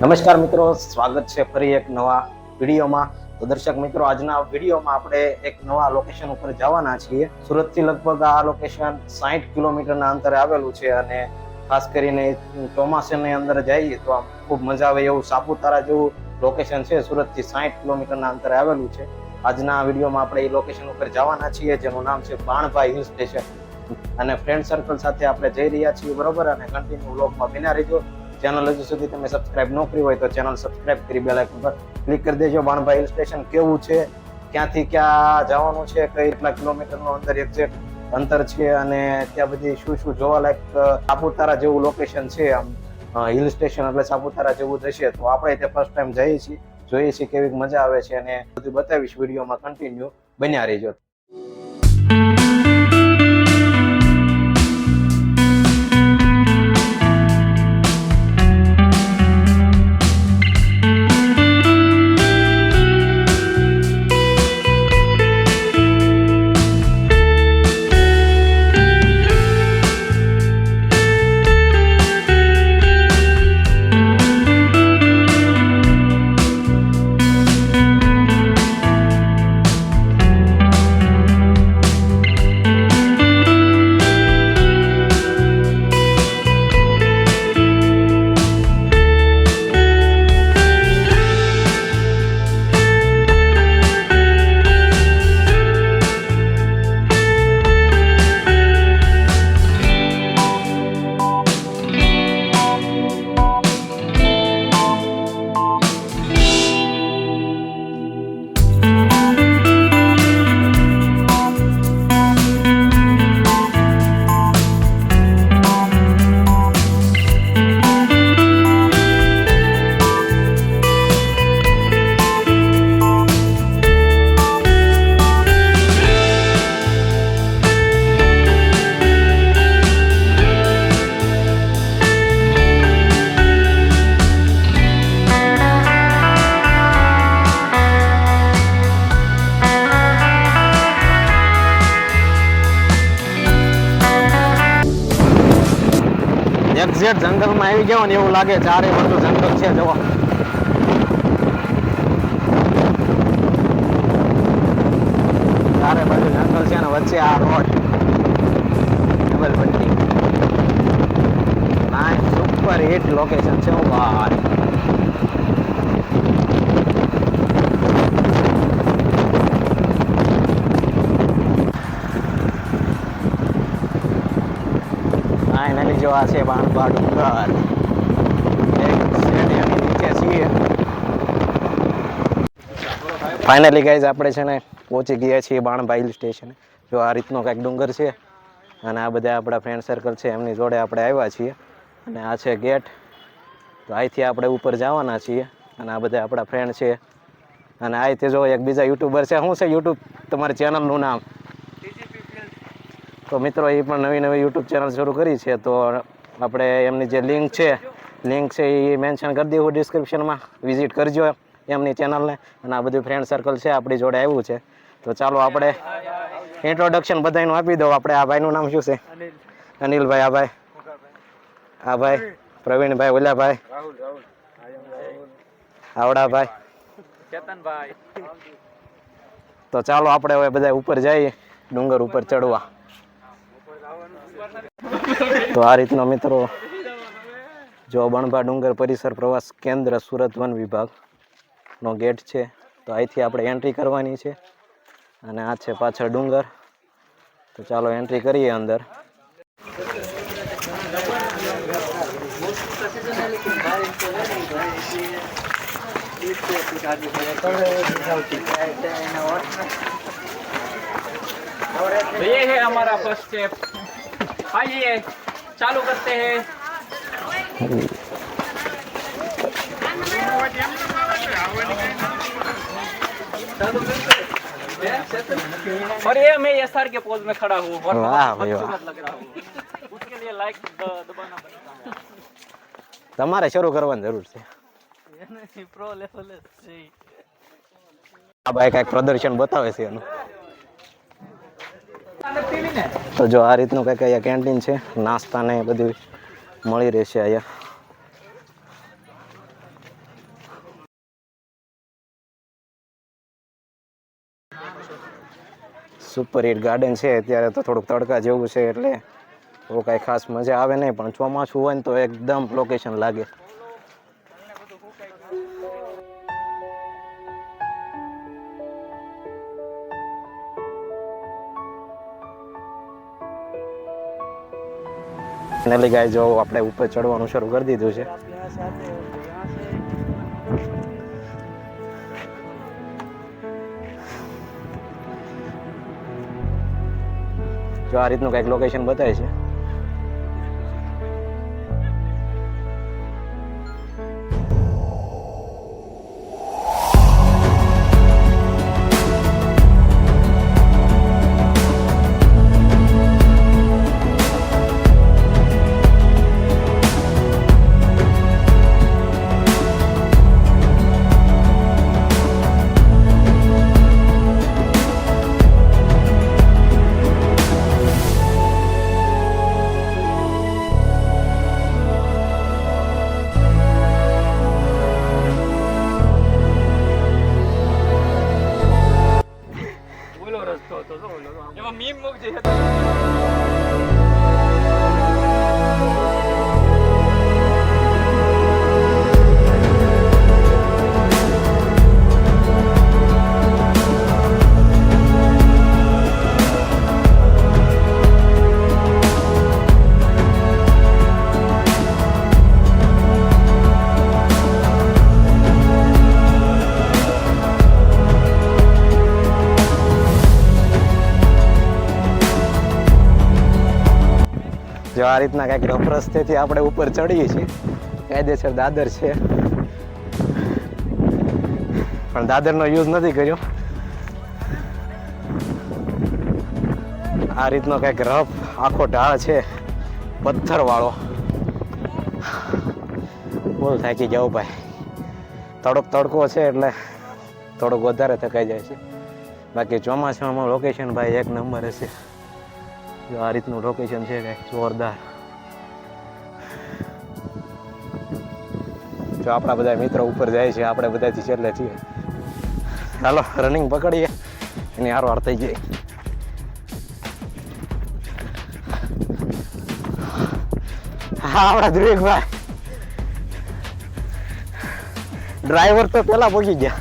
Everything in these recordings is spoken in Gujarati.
નમસ્કાર મિત્રો, સ્વાગત છે ફરી એક નવા વિડીયોમાં. તો દર્શક મિત્રો, આજના વિડીયોમાં આપણે એક નવા લોકેશન ઉપર જવાના છીએ. સુરતથી લગભગ આ લોકેશન 60 કિલોમીટરના અંતરે આવેલું છે અને ખાસ કરીને ચોમાસાની અંદર જઈએ તો આમ ખૂબ મજા આવે એવું સાપુતારા જેવું લોકેશન છે. સુરતથી 60 કિલોમીટરના અંતરે આવેલું છે. આજના વિડીયોમાં આપણે એ લોકેશન ઉપર જવાના છીએ, જેનું નામ છે બાણભાઈ હિલ સ્ટેશન. અને ફ્રેન્ડ સર્કલ સાથે આપણે જઈ રહ્યા છીએ, બરોબર. અને કન્ટિન્યુ વ્લોગમાં બન્યા રહેજો. ચેનલ હજુ સુધી તમે સબસ્ક્રાઇબ ન કરી હોય તો ચેનલ સબસ્ક્રાઇબ કરી બેલ આઇકન પર ક્લિક કરી દેજો. બાણભાઈ હિલ સ્ટેશન કેવું છે, ક્યાંથી ક્યાં જવાનું છે, કઈ કેટલા કિલોમીટરનું અંદર એક્ઝેક્ટ અંતર છે અને ત્યાં બધી શું શું જોવાલાયક સાપુતારા જેવું લોકેશન છે. આમ હિલ સ્ટેશન એટલે સાપુતારા જેવું જશે. તો આપણે તે ફર્સ્ટ ટાઈમ જઈએ છીએ, જોઈએ છીએ કેવી મજા આવે છે અને બધું બતાવીશ વિડીયોમાં. કન્ટિન્યુ બન્યા રહેજો. એક્ઝેક્ટ જંગલમાં આવી જાવ ને એવું લાગે. ચારે બાજુ જંગલ છે. જવો, ચારે બાજુ જંગલ છે ને વચ્ચે આ રોડ ડબલ પટ્ટી. નાઇસ, સુપર હિટ લોકેશન છે. ભાઈ ફાઇનલી જો આ છે બાણભા ડુંગર. નીચે છીએ. ફાઇનલી ગાઈઝ આપણે છે ને પહોંચી ગયા છીએ બાણભાઈ હિલ સ્ટેશન. જો આ રીતનો કંઈક ડુંગર છે અને આ બધા આપણા ફ્રેન્ડ સર્કલ છે, એમની જોડે આપણે આવ્યા છીએ. અને આ છે ગેટ. તો અહીંથી આપણે ઉપર જવાના છીએ. અને આ બધા આપણા ફ્રેન્ડ છે. અને અહીંથી જો એક બીજા યુટ્યુબર છે. શું છે યુટ્યુબ તમારી ચેનલનું નામ? તો મિત્રો એ પણ નવી નવી યુટ્યુબ ચેનલ શરૂ કરી છે. તો આપણે એમની જે લિંક છે એ મેન્શન કરી દઉં ડિસ્ક્રિપ્શનમાં. વિઝિટ કરજો એમની ચેનલને. અને આ બધું ફ્રેન્ડ સર્કલ છે આપણી જોડે આવ્યું છે. તો ચાલો આપણે ઇન્ટ્રોડક્શન બધાનું આપી દો. આપણે આ ભાઈનું નામ શું છે? અનિલભાઈ. આ ભાઈ પ્રવીણભાઈ, ઓલાભાઈ, આવડાભાઈ, ચેતનભાઈ. તો ચાલો આપણે હવે બધા ઉપર જઈએ, ડુંગર ઉપર ચડવા. તો આ રીતનો મિત્રો જો બાણભા ડુંગર પરિસર પ્રવાસ કેન્દ્ર સુરત વન વિભાગનો ગેટ છે. તો અહીંથી આપણે એન્ટ્રી કરવાની છે. અને આ છે પાછળ ડુંગર. તો ચાલો એન્ટ્રી કરીએ અંદર. ये है हमारा फर्स्ट स्टेप. आइए चालू करते हैं. और ये मैं एसआर के पोज में खड़ा हूँ और वाह भाई वाह, लग रहा हूँ. उसके लिए लाइक दबाना पड़ेगा. તમારે શરૂ કરવાની જરૂર છે. પ્રો લેવલ છે. આ ભાઈ કઈક પ્રદર્શન બતાવે છે એનું. તો જો આ રીતનું કંઈક અહીંયા કેન્ટીન છે, નાસ્તા ને બધું મળી રહેશે અહીંયા. સુપર હિટ ગાર્ડન છે. અત્યારે તો થોડુંક તડકા જેવું છે એટલે તો કાંઈ ખાસ મજા આવે નહીં, પણ ચોમાસું હોય ને તો એકદમ લોકેશન લાગે. ફાઇનલી ગાઈસ જો આપણે ઉપર ચડવાનું શરૂ કરી દીધું છે. જો આ રીતનું કંઈક લોકેશન બતાવે છે. એમાં મીમ મૂકજે. જો આ રીતના કંઈક રફ રસ્તેથી આપણે ઉપર ચડીએ છીએ. કાયદેસર દાદર છે, પણ દાદરનો યુઝ નથી કર્યો. આ રીતનો કંઈક રફ આખો ઢાળ છે, પથ્થરવાળો. બોલ થાકી જાવ ભાઈ. તડકો છે એટલે થોડોક વધારે થકાઈ જાય છે. બાકી ચોમાસામાં લોકેશન ભાઈ એક નંબર હશે. જો આ રીતનું લોકેશન છે કંઈક જોરદાર. જો આપણા બધા મિત્રો ઉપર જાય છે, આપણે બધાથી છેલ્લે છીએ. ચાલો રનિંગ પકડીએ, એની હારવાર થઈ જાય. હા આપણા ધ્રુવિકભાઈ ડ્રાઈવર તો પેલા પહોંચી ગયા.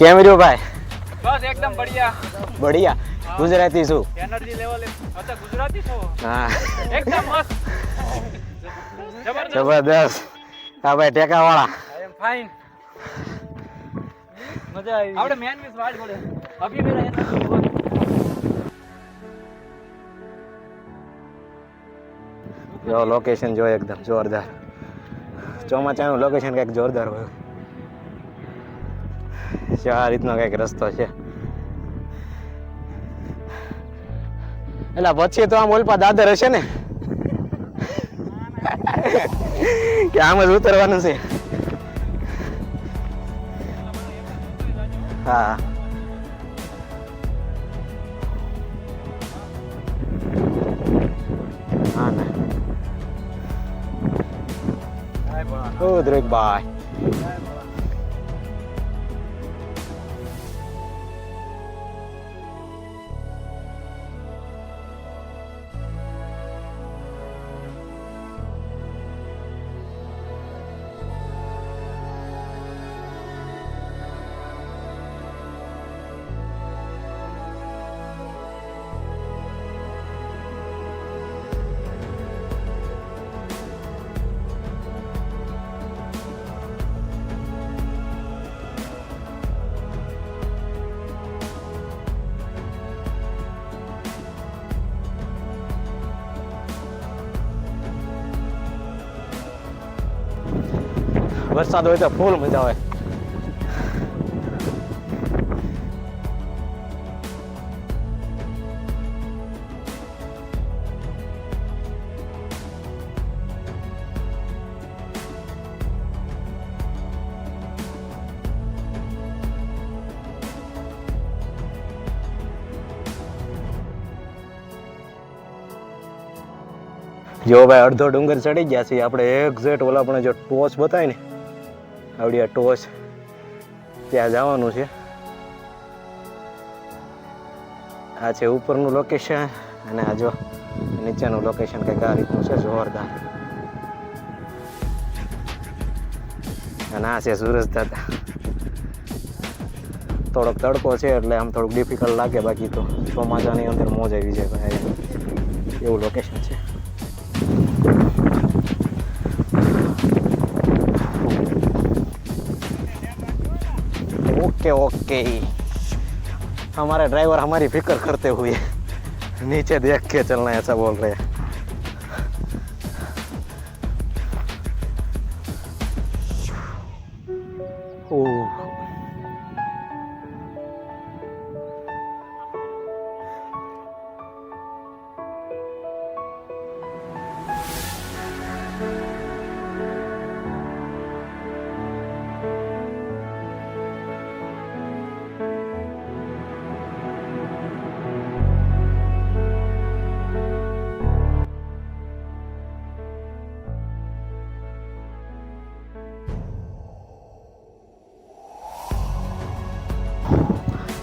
કેમ રહ્યો ભાઈ? બસ એકદમ બઢિયા. બઢિયા. ગુજરાતી શું? એનર્જી લેવલ અચ્છા ગુજરાતી છો? હા એકદમ મસ્ત. જબરદસ્ત. હા ભાઈ ટેકા વાળા. આઈ એમ ફાઇન. મજા આવી. આપણે મેન મિસ વાડ બોલે. અભી મેરા એનર્જી બોલ. જો લોકેશન જો એકદમ જોરદાર. ચોમાસાનું લોકેશન કંઈક જોરદાર હોય. આ રીતનો કંઈક રસ્તો છે. એટલે પછી તો આમ ઓલપા દાદર હશે ને કે આમ જ ઉતરવાનું છે. હા હા ને ઓ ધ્રુવિકભાઈ. વરસાદ હોય તો ફૂલ મજા આવે. જો ભાઈ અડધો ડુંગર ચડી ગયા છે આપણે એક્ઝેક્ટ ઓલા પણ જો ટોચ બતાય ને આવડી આ ટોચ ત્યાં જવાનું છે. આ છે ઉપરનું લોકેશન અને આ જો નીચેનું લોકેશન કંઈક આ રીતનું છે જોરદાર. અને આ છે સુરજ દાદા. થોડોક તડકો છે એટલે આમ થોડુંક ડિફિકલ્ટ લાગે, બાકી તો ચોમાસાની અંદર મોજ આવી જાય ભાઈ, એવું લોકેશન છે. ओके ओके हमारे ड्राइवर हमारी फिक्र करते हुए नीचे देख के चलना ऐसा बोल रहे हैं. ओह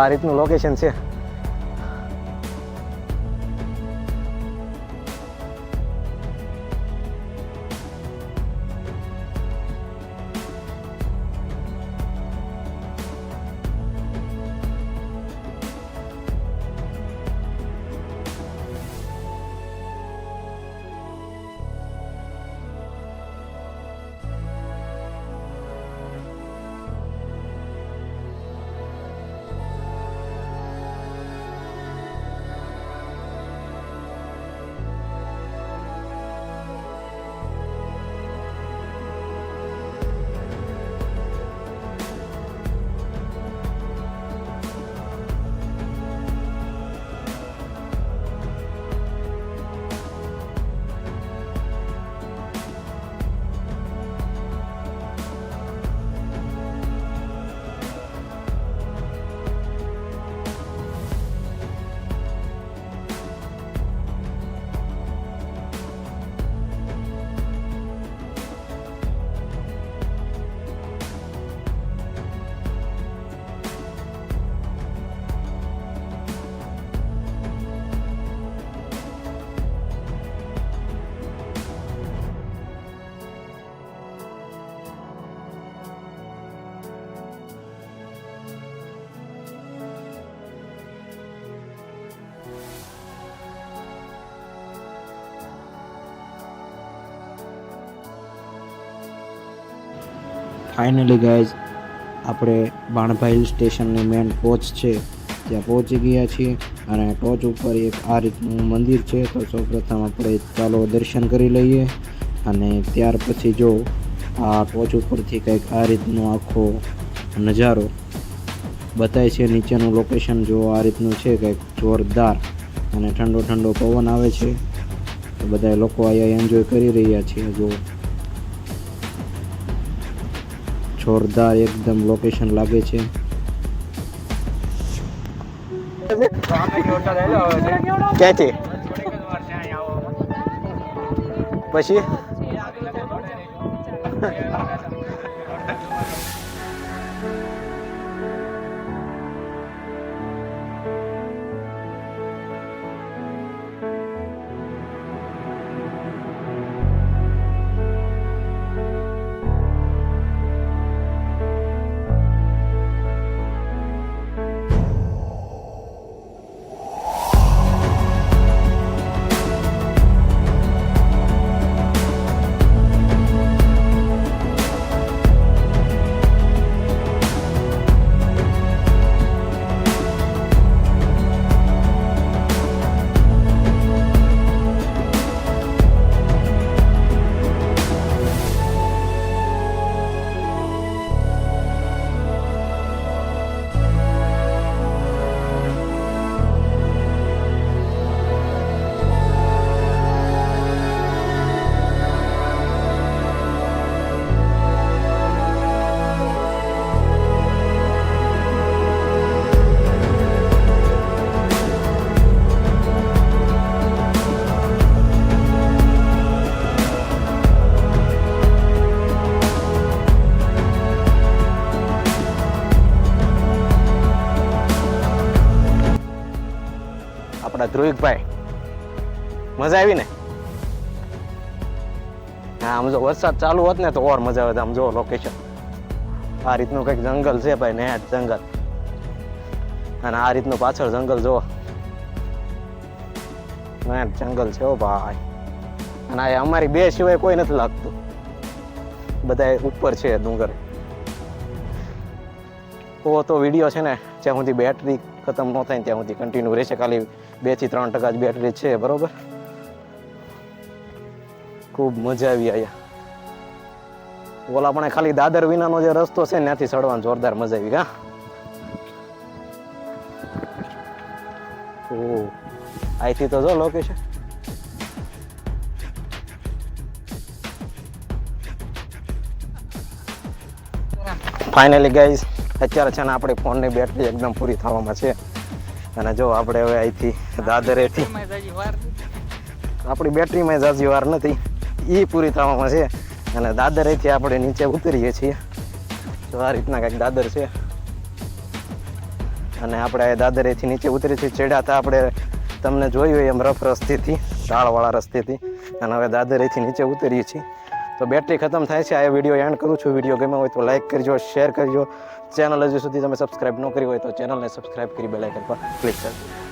આ રીતનું લોકેશન છે. ફાઇનલી ગાઈઝ આપણે બાણભા હિલ સ્ટેશનની મેન ટોચ છે ત્યાં પહોંચી ગયા છીએ અને ટોચ ઉપર એક આ રીતનું મંદિર છે. તો સૌપ્રથમ આપણે ચાલો દર્શન કરી લઈએ અને ત્યાર પછી જો આ ટોચ ઉપરથી કંઈક આ રીતનો આખો નજારો બતાય છે. નીચેનું લોકેશન જો આ રીતનું છે કંઈક જોરદાર અને ઠંડો ઠંડો પવન આવે છે. તો બધા લોકો અહીંયા એન્જોય કરી રહ્યા છે. જો જોરદાર એકદમ લોકેશન લાગે છે. ક્યાંથી પછી ધ્રુવિકભાઈ મજા આવી ને? હા, આમ જો વરસાદ ચાલુ હોત ને તો ઓર મજા આવે. આમ જો લોકેશન આ રીતનું કંઈક જંગલ છે ભાઈ, નેટ જંગલ, અને આ રીતનું પાછળ જંગલ જો, નેટ જંગલ છે ઓ ભાઈ. અને આ અમારી બે સિવાય કોઈ નથી લાગતું, બધા ઉપર છે ડુંગર. તો વિડીયો છે ને જ્યાં સુધી બેટરી ખતમ ન થાય ત્યાં સુધી કન્ટિન્યુ રહેશે. ખાલી 2 થી 3% જ બેટરી છે, બરોબર. ખૂબ મજા આવી અહીંયા. ઓલા પણ ખાલી દાદર વિનાનો જે રસ્તો છે ને ત્યાંથી ચડવાનો જોરદાર મજા આવી. હા, ઓ અહીંથી તો જો લોકેશન. ફાઇનલી ગાઈઝ, અત્યારે છે ને આપણી ફોનની બેટરી એકદમ પૂરી થવામાં છે. અને જો આપણે હવે અહીંથી દાદરેથી આપણી બેટરીમાં જાજી વાર નથી, એ પૂરી થવામાં છે. અને દાદરેથી આપણે નીચે ઉતરીએ છીએ. તો આ રીતના કંઈક દાદર છે. અને આપણે દાદરેથી નીચે ઉતરી છીએ. ચડ્યા હતા આપણે, તમને જોયું એમ રફ રસ્તેથી, ઢાળવાળા રસ્તેથી. અને હવે દાદરેથી નીચે ઉતરીએ છીએ. તો બેટરી ખતમ થાય છે. આ વિડીયો એન્ડ કરું છું. વિડીયો ગમ્યો હોય તો લાઈક કરજો, શેર કરજો. ચેનલ હજુ સુધી તમે સબસ્ક્રાઈબ ન કરી હોય તો ચેનલને સબસ્ક્રાઈબ કરી બેલ આઇકન પર ક્લિક કરજો.